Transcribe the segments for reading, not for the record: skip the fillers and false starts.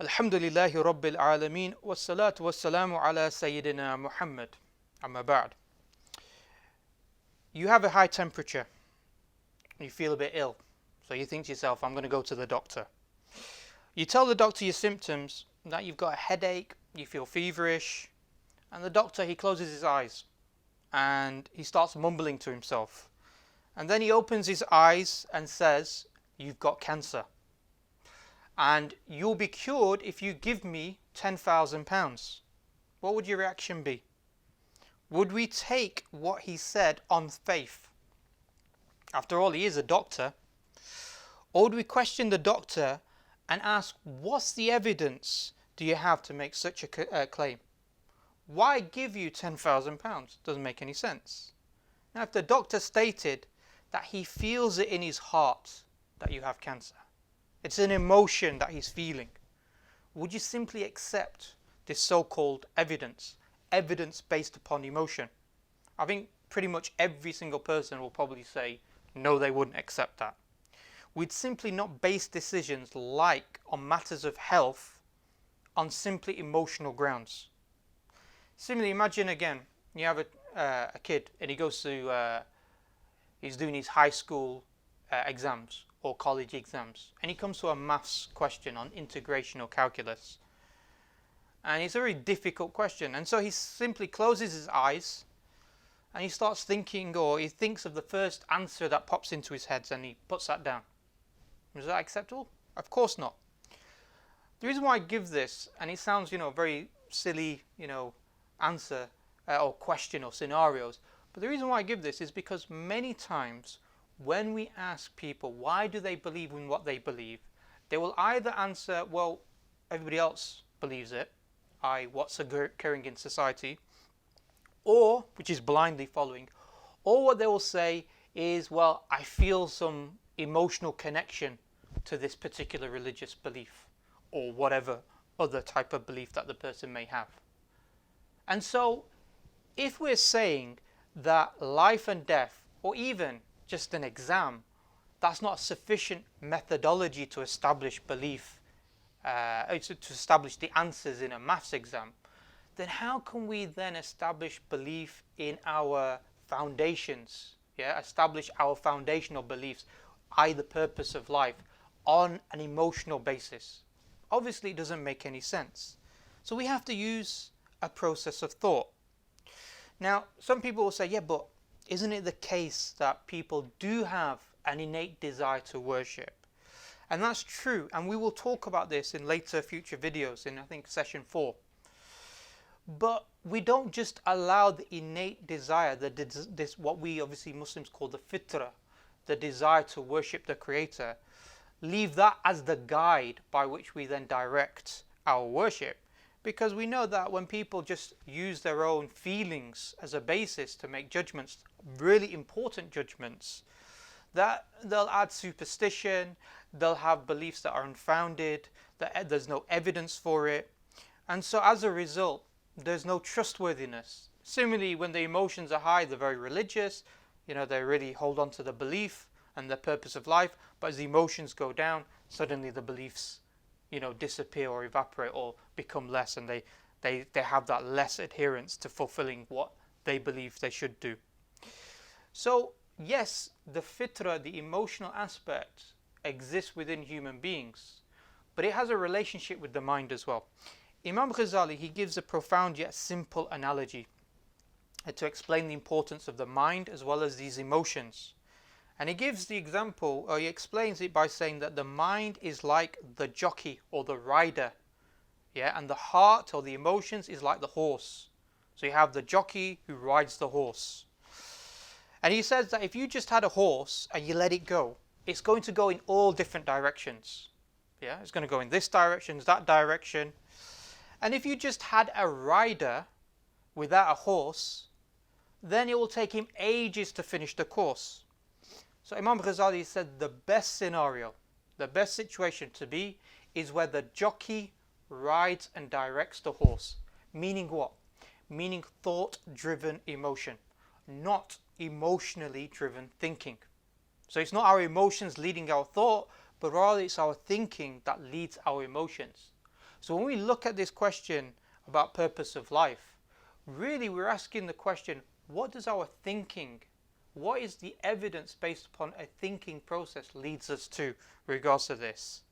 Alhamdulillahi Rabbil Alameen wassalatu wassalamu ala Sayyidina Muhammad. Amma ba'd. You have a high temperature. You feel a bit ill. So you think to yourself, I'm going to go to the doctor. You tell the doctor your symptoms, that you've got a headache, you feel feverish, and the doctor, he closes his eyes and he starts mumbling to himself. And then he opens his eyes and says, you've got cancer. And you'll be cured if you give me £10,000. What would your reaction be? Would we take what he said on faith? After all, he is a doctor. Or would we question the doctor and ask, what's the evidence do you have to make such a claim? Why give you £10,000? Doesn't make any sense. Now, if the doctor stated that he feels it in his heart that you have cancer, it's an emotion that he's feeling, would you simply accept this so-called evidence based upon emotion? I think pretty much every single person will probably say, no, they wouldn't accept that. We'd simply not base decisions like on matters of health on simply emotional grounds. Similarly, imagine again, you have a kid and he goes to, he's doing his high school exams or college exams, and he comes to a maths question on integration or calculus, and it's a very difficult question, and so he simply closes his eyes and he starts thinking, or he thinks of the first answer that pops into his head and he puts that down. Is that acceptable? Of course not. The reason why I give this, and it sounds very silly answer or question or scenarios, but the reason why I give this is because many times when we ask people why do they believe in what they believe, they will either answer, well, everybody else believes it, i.e. what's occurring in society, or, which is blindly following, or what they will say is, well, I feel some emotional connection to this particular religious belief, or whatever other type of belief that the person may have. And so, if we're saying that life and death, or even just an exam, that's not sufficient methodology to establish belief, to establish the answers in a maths exam, then how can we then establish belief in our foundations? Establish our foundational beliefs, i.e. the purpose of life, on an emotional basis? Obviously it doesn't make any sense. So we have to use a process of thought. Now, some people will say, yeah, but isn't it the case that people do have an innate desire to worship? And that's true, and we will talk about this in later future videos in, I think, session 4. But we don't just allow the innate desire, this what we obviously Muslims call the fitra, the desire to worship the Creator, leave that as the guide by which we then direct our worship. Because we know that when people just use their own feelings as a basis to make judgments, really important judgments, that they'll add superstition, they'll have beliefs that are unfounded, that there's no evidence for it. And so as a result, there's no trustworthiness. Similarly, when the emotions are high, they're very religious, they really hold on to the belief and the purpose of life, but as the emotions go down, suddenly the beliefs disappear or evaporate or become less, and they have that less adherence to fulfilling what they believe they should do. So yes, the fitra, the emotional aspect, exists within human beings, but it has a relationship with the mind as well. Imam Ghazali, he gives a profound yet simple analogy to explain the importance of the mind as well as these emotions. And he gives the example, or he explains it by saying that the mind is like the jockey or the rider, and the heart or the emotions is like the horse. So you have the jockey who rides the horse. And he says that if you just had a horse and you let it go, it's going to go in all different directions. It's going to go in this direction, that direction. And if you just had a rider without a horse, then it will take him ages to finish the course. So Imam Ghazali said the best scenario, the best situation to be is where the jockey rides and directs the horse. Meaning what? Meaning thought-driven emotion, not emotionally driven thinking. So it's not our emotions leading our thought, but rather it's our thinking that leads our emotions. So when we look at this question about purpose of life, really we're asking the question, what does our thinking, what is the evidence based upon a thinking process leads us to with regards to this?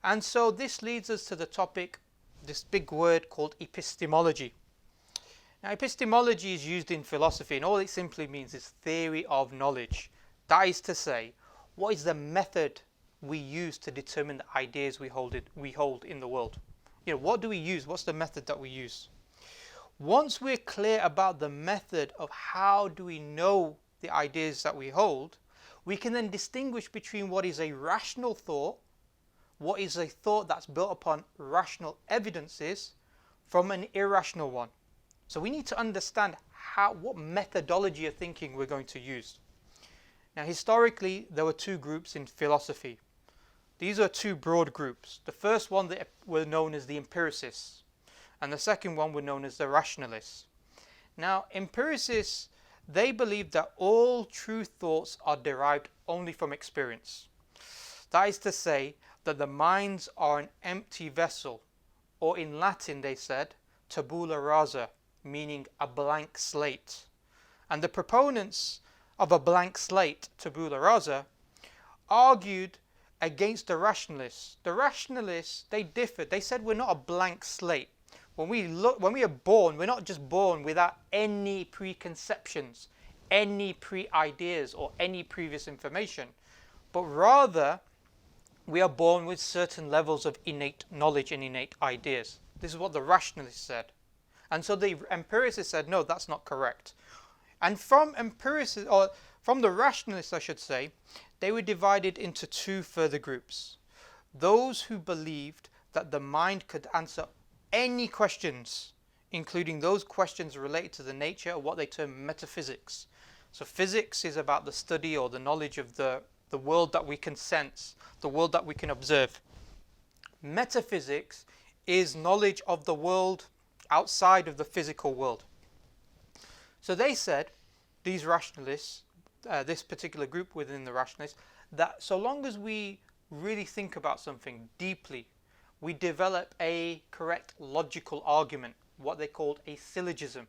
And so this leads us to the topic, this big word called epistemology. Now, epistemology is used in philosophy, and all it simply means is theory of knowledge. That is to say, what is the method we use to determine the ideas we hold in the world? What do we use? What's the method that we use? Once we're clear about the method of how do we know the ideas that we hold, we can then distinguish between what is a rational thought, what is a thought that's built upon rational evidences, from an irrational one. So we need to understand what methodology of thinking we're going to use. Now, historically, there were two groups in philosophy. These are two broad groups. The first one that were known as the empiricists, and the second one were known as the rationalists. Now, empiricists, they believed that all true thoughts are derived only from experience. That is to say, that the minds are an empty vessel, or in Latin they said, tabula rasa, meaning a blank slate. And the proponents of a blank slate, tabula rasa, argued against the rationalists. The rationalists, they differed. They said we're not a blank slate. When we are born, we're not just born without any preconceptions, any pre-ideas or any previous information, but rather we are born with certain levels of innate knowledge and innate ideas. This is what the rationalists said. And so the empiricists said, no, that's not correct. And from the rationalists, I should say, they were divided into two further groups. Those who believed that the mind could answer any questions, including those questions related to the nature of what they term metaphysics. So physics is about the study or the knowledge of the world that we can sense, the world that we can observe. Metaphysics is knowledge of the world outside of the physical world. So they said, these rationalists, this particular group within the rationalists, that so long as we really think about something deeply, we develop a correct logical argument, what they called a syllogism,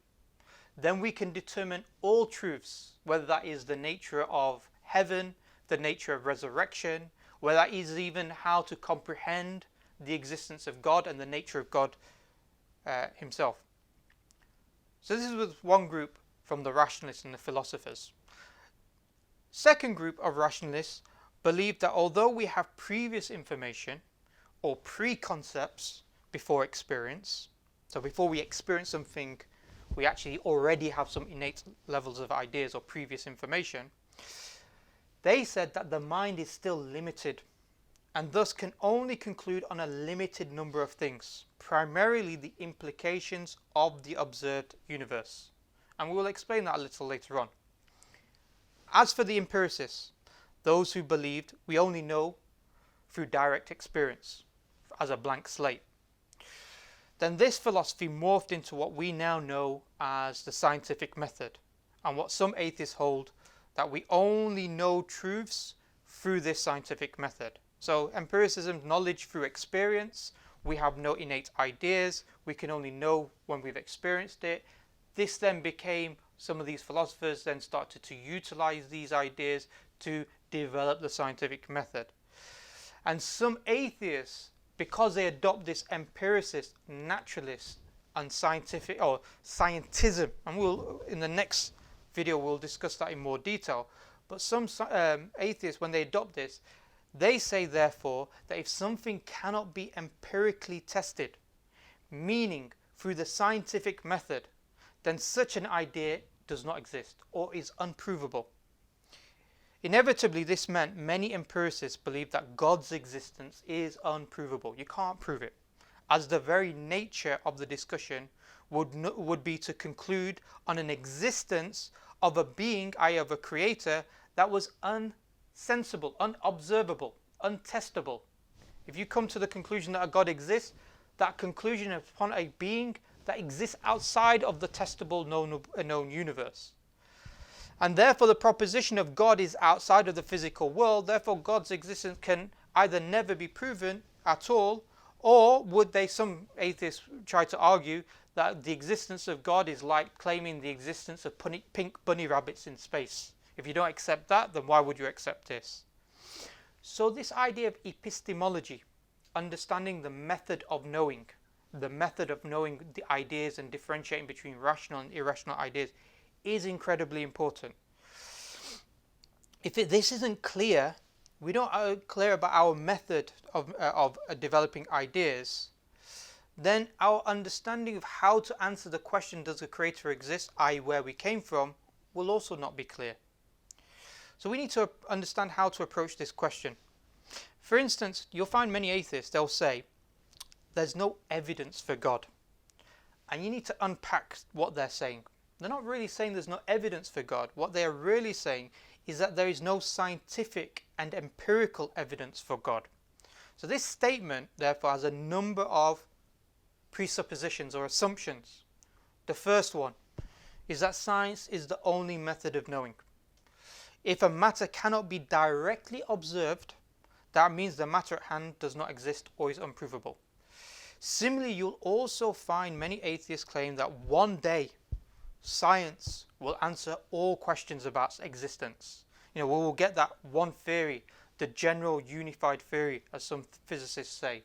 then we can determine all truths, whether that is the nature of heaven, the nature of resurrection, whether that is even how to comprehend the existence of God and the nature of God himself. So this was one group from the rationalists and the philosophers. Second group of rationalists believed that although we have previous information or preconcepts before experience, so before we experience something, we actually already have some innate levels of ideas or previous information, they said that the mind is still limited and thus can only conclude on a limited number of things, primarily the implications of the observed universe. And we will explain that a little later on. As for the empiricists, those who believed we only know through direct experience, as a blank slate, then this philosophy morphed into what we now know as the scientific method, and what some atheists hold, that we only know truths through this scientific method. So empiricism, knowledge through experience, we have no innate ideas, we can only know when we've experienced it. This then became, some of these philosophers then started to utilize these ideas to develop the scientific method. And some atheists, because they adopt this empiricist, naturalist and scientific or scientism, and we'll in the next video we'll discuss that in more detail, but some atheists, when they adopt this, they say therefore that if something cannot be empirically tested, meaning through the scientific method, then such an idea does not exist or is unprovable. Inevitably, this meant many empiricists believed that God's existence is unprovable. You can't prove it, as the very nature of the discussion would be to conclude on an existence of a being, i.e. of a creator, that was unsensible, unobservable, untestable. If you come to the conclusion that a God exists, that conclusion is upon a being that exists outside of the testable known universe. And therefore the proposition of God is outside of the physical world, therefore God's existence can either never be proven at all Or would they, some atheists try to argue that the existence of God is like claiming the existence of pink bunny rabbits in space? If you don't accept that, then why would you accept this? So this idea of epistemology, understanding the method of knowing the ideas and differentiating between rational and irrational ideas, is incredibly important. If this isn't clear, we don't are clear about our method of developing ideas, then our understanding of how to answer the question, does a creator exist, i.e. where we came from, will also not be clear. So we need to understand how to approach this question. For instance, you'll find many atheists, they'll say, there's no evidence for God. And you need to unpack what they're saying. They're not really saying there's no evidence for God. What they are really saying is that there is no scientific and empirical evidence for God. So this statement, therefore, has a number of presuppositions or assumptions. The first one is that science is the only method of knowing. If a matter cannot be directly observed, that means the matter at hand does not exist or is unprovable. Similarly, you'll also find many atheists claim that one day science will answer all questions about existence. We will get that one theory, the general unified theory, as some physicists say,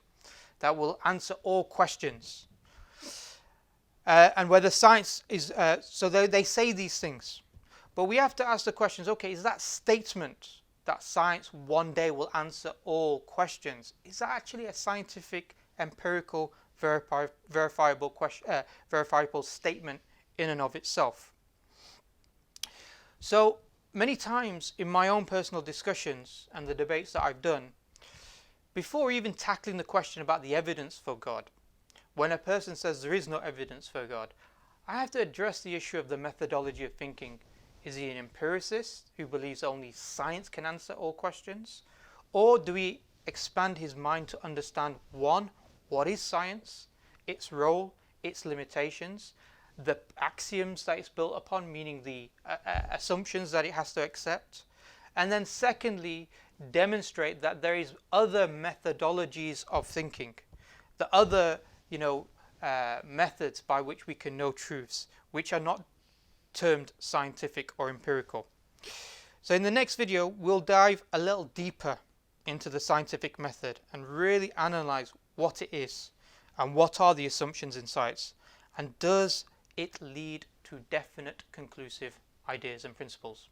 that will answer all questions. And whether science is, so they say these things. But we have to ask the questions, okay, is that statement that science one day will answer all questions, is that actually a scientific, empirical, verifiable statement in and of itself? So many times in my own personal discussions and the debates that I've done, before even tackling the question about the evidence for God, when a person says there is no evidence for God, I have to address the issue of the methodology of thinking. Is he an empiricist who believes only science can answer all questions? Or do we expand his mind to understand, one, what is science, its role, its limitations, the axioms that it's built upon, meaning the assumptions that it has to accept, and then secondly, demonstrate that there is other methodologies of thinking, the other methods by which we can know truths, which are not termed scientific or empirical. So in the next video, we'll dive a little deeper into the scientific method and really analyze what it is and what are the assumptions and insights, and does it lead to definite conclusive ideas and principles.